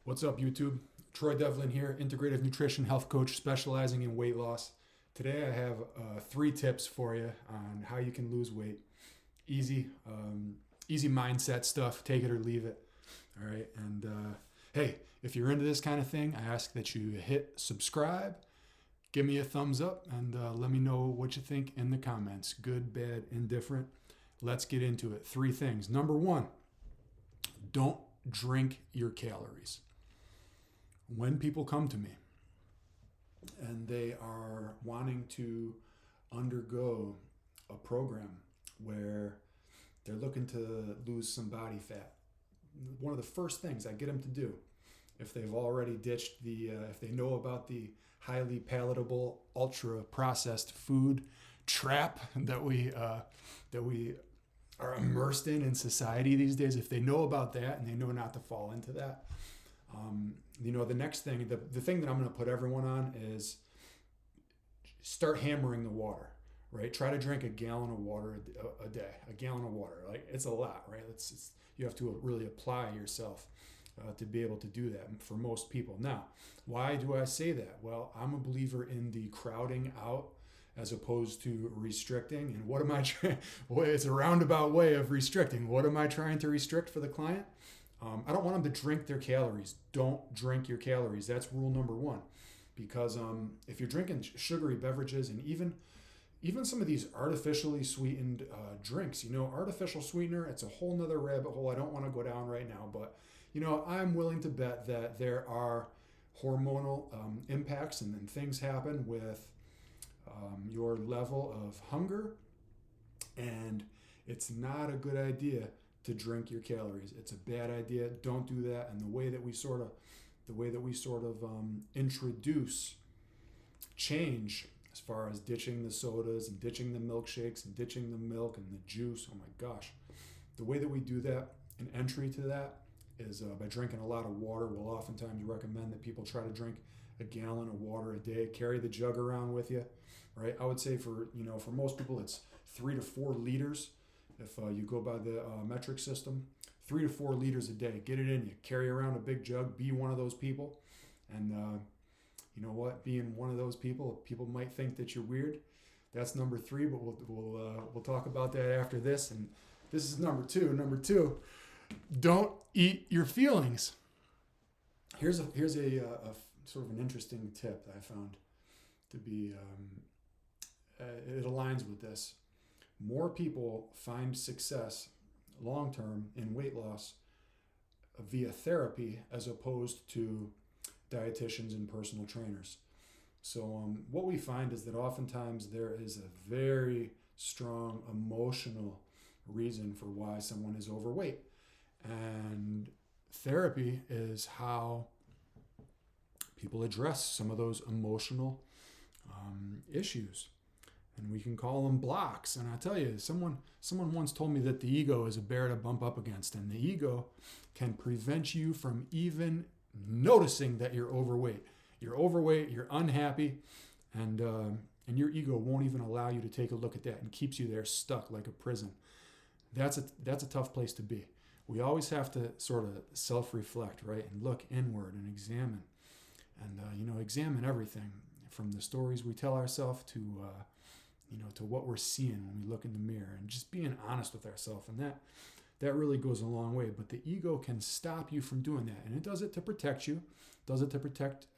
What's up, YouTube? Troy Devlin here, integrative nutrition health coach specializing in weight loss. Today I have three tips for you on how you can lose weight. Easy mindset stuff. Take it or leave it. All right. And hey, if you're into this kind of thing, I ask that you hit subscribe, give me a thumbs up, and let me know what you think in the comments. Good, bad, indifferent. Let's get into it. Three things. Number one, don't drink your calories. When people come to me and they are wanting to undergo a program where they're looking to lose some body fat, one of the first things I get them to do, if they've already ditched if they know about the highly palatable, ultra processed food trap that we are immersed in society these days, if they know about that and they know not to fall into that, the next thing, the thing that I'm going to put everyone on is start hammering the water, right? Try to drink a gallon of water a day, a gallon of water. Like, it's a lot, right? You have to really apply yourself to be able to do that for most people. Now, why do I say that? Well, I'm a believer in the crowding out as opposed to restricting. And what am I trying? Well, it's a roundabout way of restricting. What am I trying to restrict for the client? I don't want them to drink their calories. Don't drink your calories. That's rule number one. Because if you're drinking sugary beverages and even some of these artificially sweetened drinks, artificial sweetener, it's a whole nother rabbit hole I don't want to go down right now. But, I'm willing to bet that there are hormonal impacts and things happen with your level of hunger. And it's not a good idea to drink your calories. It's a bad idea. Don't do that. And the way that we sort of introduce change, as far as ditching the sodas and ditching the milkshakes and ditching the milk and the juice, oh my gosh, the way that we do that, an entry to that is by drinking a lot of water. We'll oftentimes recommend that people try to drink a gallon of water a day. Carry the jug around with you, right? I would say for most people it's 3 to 4 liters. If you go by the metric system, 3 to 4 liters a day. Get it in you. Carry around a big jug. Be one of those people. And you know what? Being one of those people might think that you're weird. That's number 3, but we'll talk about that after this. And this is number 2. Number 2, don't eat your feelings. Here's a sort of an interesting tip that I found to be. It aligns with this. More people find success long-term in weight loss via therapy as opposed to dietitians and personal trainers. So what we find is that oftentimes there is a very strong emotional reason for why someone is overweight. And therapy is how people address some of those emotional issues. And we can call them blocks. And I tell you, someone once told me that the ego is a bear to bump up against, and the ego can prevent you from even noticing that you're overweight. You're overweight, you're unhappy, and your ego won't even allow you to take a look at that and keeps you there stuck like a prison. That's a tough place to be. We always have to sort of self-reflect, right, and look inward and examine, and examine everything from the stories we tell ourselves to what we're seeing when we look in the mirror, and just being honest with ourselves. And that really goes a long way. But the ego can stop you from doing that, and it does it to protect you. Does it to protect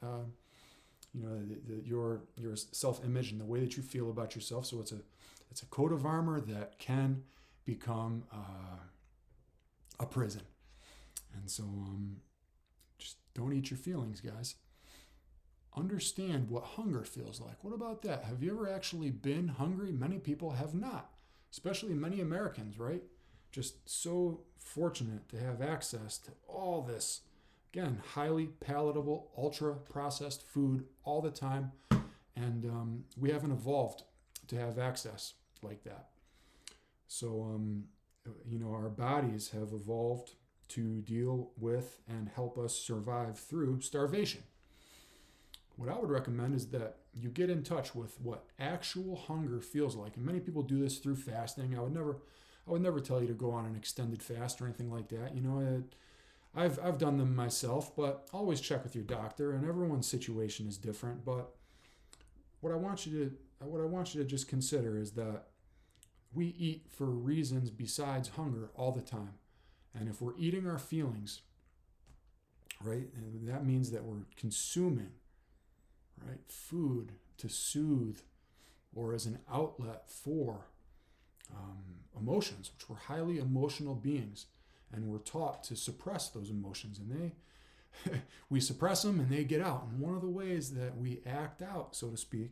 your self-image and the way that you feel about yourself. So it's a coat of armor that can become a prison. And so just don't eat your feelings, guys. Understand what hunger feels like. What about that? Have you ever actually been hungry? Many people have not, especially many Americans, right? Just so fortunate to have access to all this, again, highly palatable, ultra-processed food all the time. And we haven't evolved to have access like that. So, our bodies have evolved to deal with and help us survive through starvation. What I would recommend is that you get in touch with what actual hunger feels like. And many people do this through fasting. I would never tell you to go on an extended fast or anything like that. I've done them myself, but always check with your doctor. And everyone's situation is different. But what I want you to just consider is that we eat for reasons besides hunger all the time. And if we're eating our feelings, right, and that means that we're consuming, right, food to soothe or as an outlet for emotions, which we're highly emotional beings, and we're taught to suppress those emotions, and we suppress them and they get out. And one of the ways that we act out, so to speak,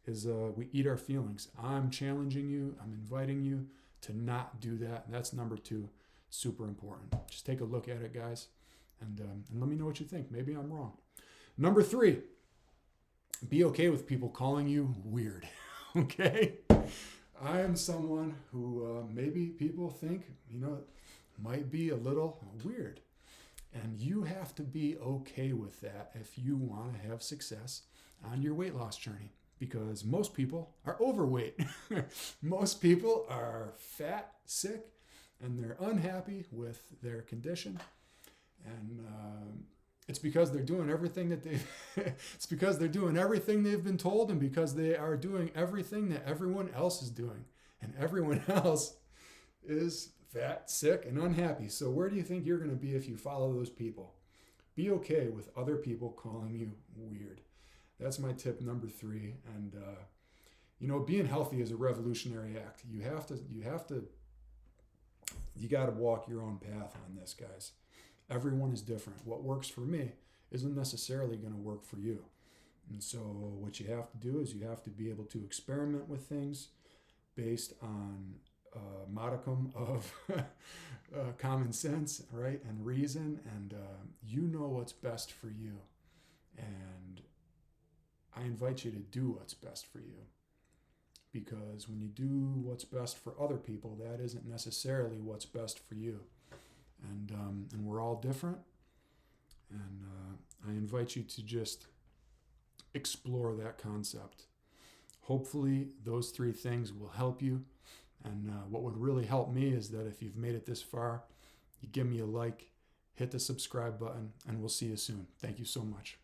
is we eat our feelings. I'm challenging you, I'm inviting you to not do that. And that's number 2, super important. Just take a look at it, guys, and let me know what you think. Maybe I'm wrong. Number 3, be okay with people calling you weird. Okay? I am someone who maybe people think, might be a little weird. And you have to be okay with that if you want to have success on your weight loss journey. Because most people are overweight. Most people are fat, sick, and they're unhappy with their condition. And it's because they're doing everything that it's because they're doing everything they've been told, and because they are doing everything that everyone else is doing. And everyone else is fat, sick, and unhappy. So where do you think you're going to be if you follow those people? Be okay with other people calling you weird. That's my tip number 3. And being healthy is a revolutionary act. You got to walk your own path on this, guys. Everyone is different. What works for me isn't necessarily going to work for you. And so what you have to do is you have to be able to experiment with things based on a modicum of common sense, right, and reason, and you know what's best for you. And I invite you to do what's best for you, because when you do what's best for other people, that isn't necessarily what's best for you. And we're all different, and I invite you to just explore that concept. Hopefully those 3 things will help you, and what would really help me is that if you've made it this far, you give me a like, hit the subscribe button, and we'll see you soon. Thank you so much.